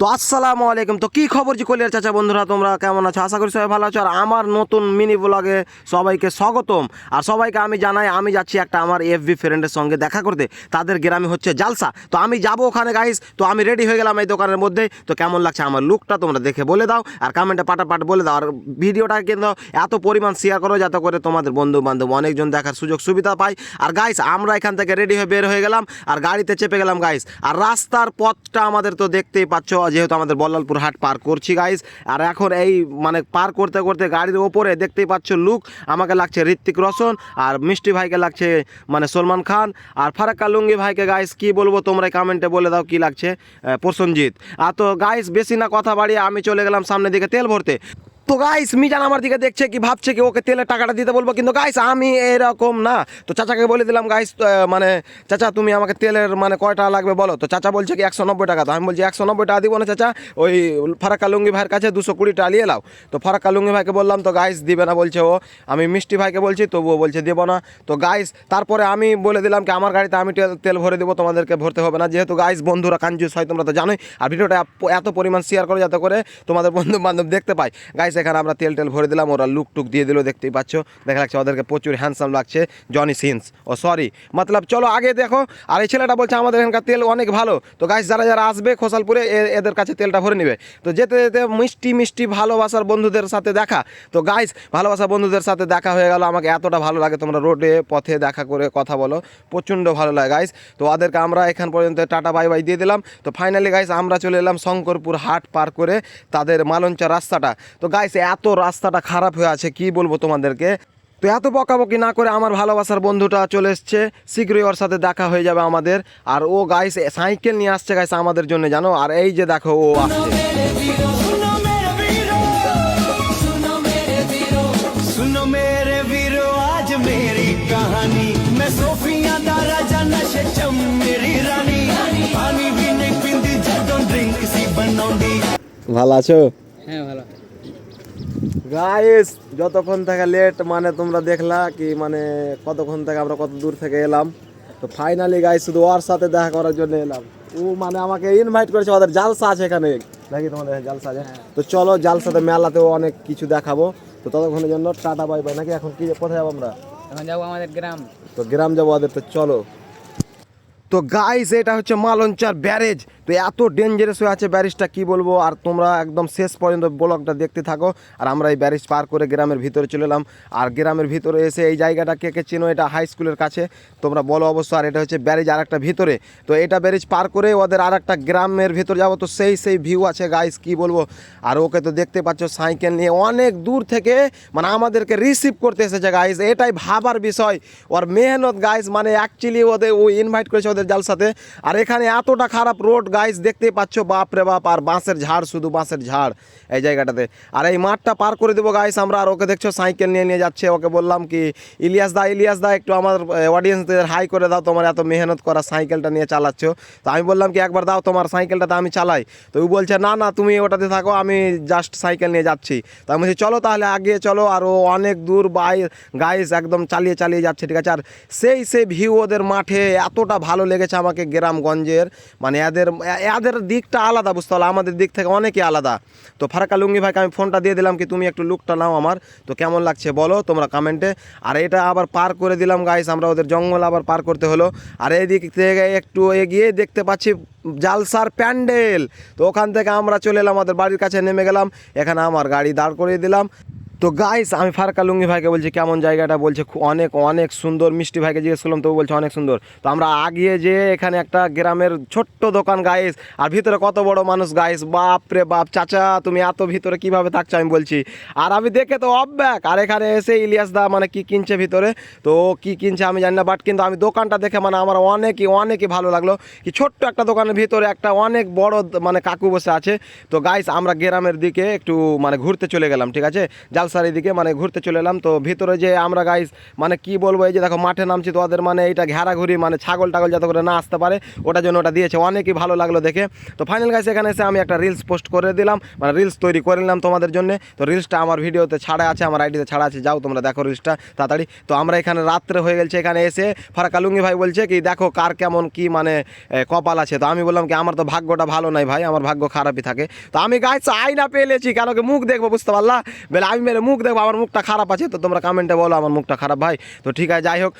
তো আসসালামু আলাইকুম। তো কী খবর জি কলিয়ার চাচা বন্ধুরা, তোমরা কেমন আছো? আশা করি সবাই ভালো আছো। আর আমার নতুন মিনি ব্লগে সবাইকে স্বাগতম। আর সবাইকে আমি জানাই আমি যাচ্ছি একটা আমার এফবি ফ্রেন্ডের সঙ্গে দেখা করতে। তাদের গ্রামে হচ্ছে জালসা, তো আমি যাব ওখানে গাইস। তো আমি রেডি হয়ে গেলাম এই দোকানের মধ্যে। তো কেমন লাগছে আমার লুকটা তোমরা দেখে বলে দাও, আর কমেন্টে পাটাপাট বলে দাও। আর ভিডিওটা কিন্তু এত পরিমাণ শেয়ার করো যাতে করে তোমাদের বন্ধু বান্ধব অনেকজন দেখার সুযোগ সুবিধা পায়। আর গাইস আমরা এখান থেকে রেডি হয়ে বের হয়ে গেলাম আর গাড়িতে চেপে গেলাম গাইস। আর রাস্তার পথটা আমাদের তো দেখতেই পাচ্ছ, যেহেতু আমাদের বল্লালপুর হাট পার করছি গাইস। আর এখন এই মানে পার করতে করতে গাড়ির ওপরে দেখতেই পাচ্ছ লুক আমাকে লাগছে ঋত্বিক রোশন, আর মিষ্টি ভাইকে লাগছে মানে সলমান খান, আর ফারাক্কা লুঙ্গি ভাইকে গাইস কি বলবো তোমরা কমেন্টে বলে দাও কি লাগছে প্রসেনজিৎ। আর তো গাইস বেশি না কথা বাড়িয়ে আমি চলে গেলাম সামনের দিকে তেল ভরতে। তো গাইস মিজান আমার দিকে দেখছে কি ভাবছে কি ওকে তেলের টাকাটা দিতে বলবো, কিন্তু গাইস আমি এরকম না। তো চাচাকে বলে দিলাম গাইস মানে চাচা তুমি আমাকে তেলের মানে কয় টাকা লাগবে বলো। তো চাচা বলছে কি 190 টাকা। তো আমি বলছি 190 টাকা দিব না চাচা, ওই ফারাক্কা লুঙ্গি ভাইয়ের কাছে 220 টাকা নিয়ে নাও। তো ফারাক্কা লুঙ্গি ভাইকে বললাম, তো গাইস দিবে না বলছে ও। আমি মিষ্টি ভাইকে বলছি তবুও বলছে দেবো না। তো গাইস তারপরে আমি বলে দিলাম কি আমার গাড়িতে আমি তেল ভরে দেবো, তোমাদেরকে ভরতে হবে না। যেহেতু গাইস বন্ধুরা কাঞ্জুস হয় তোমরা তো জানোই। আর ভিডিওটা এত পরিমাণ শেয়ার করো যাতে করে তোমাদের বন্ধু বান্ধব দেখতে পায় গাইস। এখানে আমরা তেল ভরে দিলাম, ওরা লুক টুক দিয়ে দিল, দেখতেই পাচ্ছ। দেখা লাগছে ওদেরকে প্রচুর হ্যান্ডসাম লাগছে, জনি সিন্স ও সরি মতলব চলো আগে দেখো। আর এই ছেলেটা বলছে আমাদের এখানকার তেল অনেক ভালো। তো গাইস যারা যারা আসবে খোসালপুরে এদের কাছে তেলটা ভরে নেবে। তো যেতে যেতে মিষ্টি মিষ্টি ভালোবাসার বন্ধুদের সাথে দেখা। তো গাইস ভালোবাসার বন্ধুদের সাথে দেখা হয়ে গেল। আমাকে এতটা ভালো লাগে, তোমরা রোডে পথে দেখা করে কথা বলো, প্রচণ্ড ভালো লাগে গাইস। তো ওদেরকে আমরা এখান পর্যন্ত টাটা বাই বাই দিয়ে দিলাম। তো ফাইনালি গাইস আমরা চলে এলাম শঙ্করপুর হাট পার করে তাদের মালঞ্চা রাস্তাটা। তো গাইস এত রাস্তাটা খারাপ হয়ে আছে কি বলবো তোমাদেরকে। তো এত বকাবকি না করে আমার ভালোবাসার বন্ধুটা চলে এসছে, শীঘ্রই ওর সাথে দেখা হয়ে যাবে আমাদের। আর ও গাইস সাইকেল নিয়ে আসছে গাইস আমাদের জন্য জানো। আর এই যে দেখো ও আসছে। ভালো আছো? হ্যাঁ ভালো। গাইস যতক্ষণ থেকে লেট মানে তোমরা দেখলা কি মানে কতক্ষণ থেকে আমরা কত দূর থেকে এলাম। তো ফাইনালি গাইস শুধু ওর সাথে দেখা করার জন্য এলাম। ও মানে আমাকে ইনভাইট করেছে, ওদের জালসা আছে এখানে নাকি তোমাদের জালসা আছে। তো চলো জালসাতে মেলাতেও অনেক কিছু দেখাবো। তো ততক্ষণের জন্য টাটা বাই বাই নাকি। এখন কি কোথায় যাবো আমরা? এখন যাবো আমাদের গ্রাম। তো গ্রাম যাবো ওদের, তো চলো। তো গাইস এটা হচ্ছে মালঞ্চার ব্যারেজ। তো এত ডেঞ্জারাস হয়ে আছে ব্যারেজটা কি বলবো। আর তোমরা একদম শেষ পর্যন্ত ব্লগটা দেখতে থাকো। আর আমরা এই ব্যারেজ পার করে গ্রামের ভিতরে চলে এলাম। আর গ্রামের ভিতরে এসে এই জায়গাটা কে কে চিনো, এটা হাই স্কুলের কাছে, তোমরা বলো অবশ্য। আর এটা হচ্ছে ব্যারেজ আর একটা ভিতরে। তো এটা ব্যারেজ পার করে ওদের আর একটা গ্রামের ভিতরে যাবো। তো সেই ভিউ আছে গাইস কি বলবো। আর ওকে তো দেখতে পাচ্ছ সাইকেল নিয়ে অনেক দূর থেকে মানে আমাদেরকে রিসিভ করতে এসেছে গাইস। এটাই ভাবার বিষয় ওর মেহনত গাইস। মানে অ্যাকচুয়ালি ওদের ও ইনভাইট করেছে ওদের জালসাতে। আর এখানে এতটা খারাপ রোড গাইস দেখতেই পাচ্ছ, বাপরে বাপ। আর বাঁশের ঝাড়, শুধু বাঁশের ঝাড় এই জায়গাটাতে। আর এই মাঠটা পার করে দেবো গাইস আমরা। আর ওকে দেখছো সাইকেল নিয়ে যাচ্ছে। ওকে বললাম কি ইলিয়াস দা একটু আমার অডিয়েন্সদের হাই করে দাও, তোমার এত মেহনত করা সাইকেলটা নিয়ে চালাচ্ছ। তো আমি বললাম কি একবার দাও তোমার সাইকেলটাতে আমি চালাই। তো ও বলছে না না তুমি ওটাতে থাকো, আমি জাস্ট সাইকেল নিয়ে যাচ্ছি। তো আমি বলছি চলো তাহলে আগে চলো। আর ও অনেক দূর গাইস একদম চালিয়ে যাচ্ছে, ঠিক আছে। আর সেই ভিউ ওদের মাঠে এতটা ভালো লেগেছে আমাকে গ্রামগঞ্জের। মানে এদের দিকটা আলাদা, বুঝতে পারলো, আমাদের দিক থেকে অনেকই আলাদা। তো ফারাক্কা লুঙ্গি ভাইকে আমি ফোনটা দিয়ে দিলাম কি তুমি একটু লুকটা নাও আমার। তো কেমন লাগছে বলো তোমরা কমেন্টে। আর এটা আবার পার করে দিলাম গাইস আমরা, ওদের জঙ্গল আবার পার করতে হলো। আর এই দিক থেকে একটু এগিয়ে দেখতে পাচ্ছি জালসার প্যান্ডেল। তো ওখান থেকে আমরা চলে এলাম আমাদের বাড়ির কাছে, নেমে গেলাম। এখানে আমার গাড়ি দাঁড় করিয়ে দিলাম। তো গাইস আমি ফারাক্কা লুঙ্গি ভাইকে বলছি কেমন জায়গাটা, বলছে অনেক অনেক সুন্দর। মিষ্টি ভাইকে জিজ্ঞেস করলাম তো বলছে অনেক সুন্দর। তো আমরা আগিয়ে যে এখানে একটা গ্রামের ছোট্ট দোকান গাইস। আর ভিতরে কত বড় মানুষ গাইস, বাপ রে বাপ। চাচা তুমি এত ভিতরে কিভাবে থাকছো আমি বলছি। আর আমি দেখে তো অবাক। আর এখানে এসে ইলিয়াস দা মানে কি কিনছে ভিতরে, তো কি কিনছে আমি জানি না, বাট কিন্তু আমি দোকানটা দেখে মানে আমার অনেকই ভালো লাগলো। কি ছোট্ট একটা দোকানের ভিতরে একটা অনেক বড় মানে কাকু বসে আছে। তো গাইস আমরা গ্রামের দিকে একটু মানে ঘুরতে চলে গেলাম, ঠিক আছে। জালসা মাদ্রাসার এদিকে মানে ঘুরতে চলে এলাম। তো ভিতরে যে আমরা গাইস মানে কি বলবো, এই যে দেখো মাঠে নামছি, তো ওদের মানে এইটা ঘেরাঘুরি মানে ছাগল টাগল যাতে করে না আসতে পারে ওটার জন্য ওটা দিয়েছে, অনেকই ভালো লাগলো দেখে। তো ফাইনাল গাইস এখানে এসে আমি একটা রিলস পোস্ট করে দিলাম, মানে রিলস তৈরি করে নিলাম তোমাদের জন্য। তো রিলসটা আমার ভিডিওতে ছাড়া আছে, আমার আইডিতে ছাড়া আছে, যাও তোমরা দেখো রিলসটা তাড়াতাড়ি। তো আমরা এখানে রাত্রে হয়ে গেছে, এখানে এসে ফারাক লুঙ্গি ভাই বলছে কি দেখো কার কেমন কি মানে কপাল আছে। তো আমি বললাম কি আমার তো ভাগ্যটা ভালো নাই ভাই, আমার ভাগ্য খারাপই থাকে। তো আমি গাইস আয়না পেলেছি, কেন কি মুখ দেখবো বুঝতে পারলা, বেলে আমি মেরে মুখ দেখবো আমার মুখটা খারাপ আছে, তো তোমরা কমেন্টে বলো আমার মুখটা খারাপ ভাই। তো ঠিক আছে, যাই হোক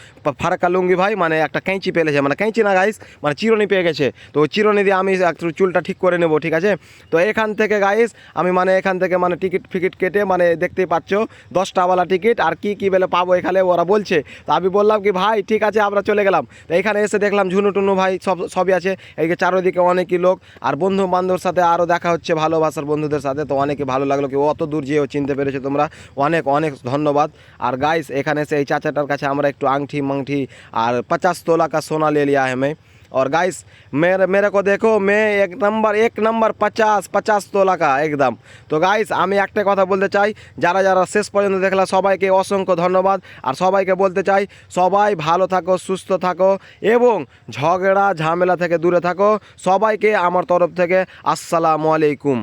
ফারাক্কা লুঙ্গি ভাই মানে একটা কেঁচি পেলেছে, মানে কেঁচি না গাইস মানে চিরুনি পেয়ে গেছে। তো ওই চিরুনি দিয়ে আমি একটু চুলটা ঠিক করে নেবো, ঠিক আছে। তো এখান থেকে গাইস আমি মানে এখান থেকে মানে টিকিট ফিকিট কেটে মানে দেখতেই পাচ্ছ 10টাওয়ালা টিকিট, আর কি কি বেলে পাবো এখানে ওরা বলছে। তো আমি বললাম কি ভাই ঠিক আছে আমরা চলে গেলাম। তো এখানে এসে দেখলাম ঝুনু টুনু ভাই সবই আছে, এই যে চারোদিকে অনেকই লোক, আর বন্ধু বান্ধবের সাথে আরও দেখা হচ্ছে ভালোবাসার বন্ধুদের সাথে। তো অনেকে ভালো লাগলো কি অত দূর যেও চিনতে পেরেছো তোমরা, অনেক অনেক ধন্যবাদ। আর গাইস এখানে এসে এই চাচাটার কাছে আমরা একটু आंगठी मंगठी और 50 तोला का सोना ले लिया है मैं। और गाइस मेरे को देखो मैं एक नंबर 50 तोला का एकदम। তো গাইস আমি একটা কথা বলতে চাই, যারা যারা শেষ পর্যন্ত দেখলা সবাইকে অসংখ্য ধন্যবাদ। আর সবাইকে বলতে চাই সবাই ভালো থাকো, সুস্থ থাকো এবং ঝগড়া ঝামেলা থেকে দূরে থাকো। সবাইকে আমার তরফ থেকে আসসালামু আলাইকুম।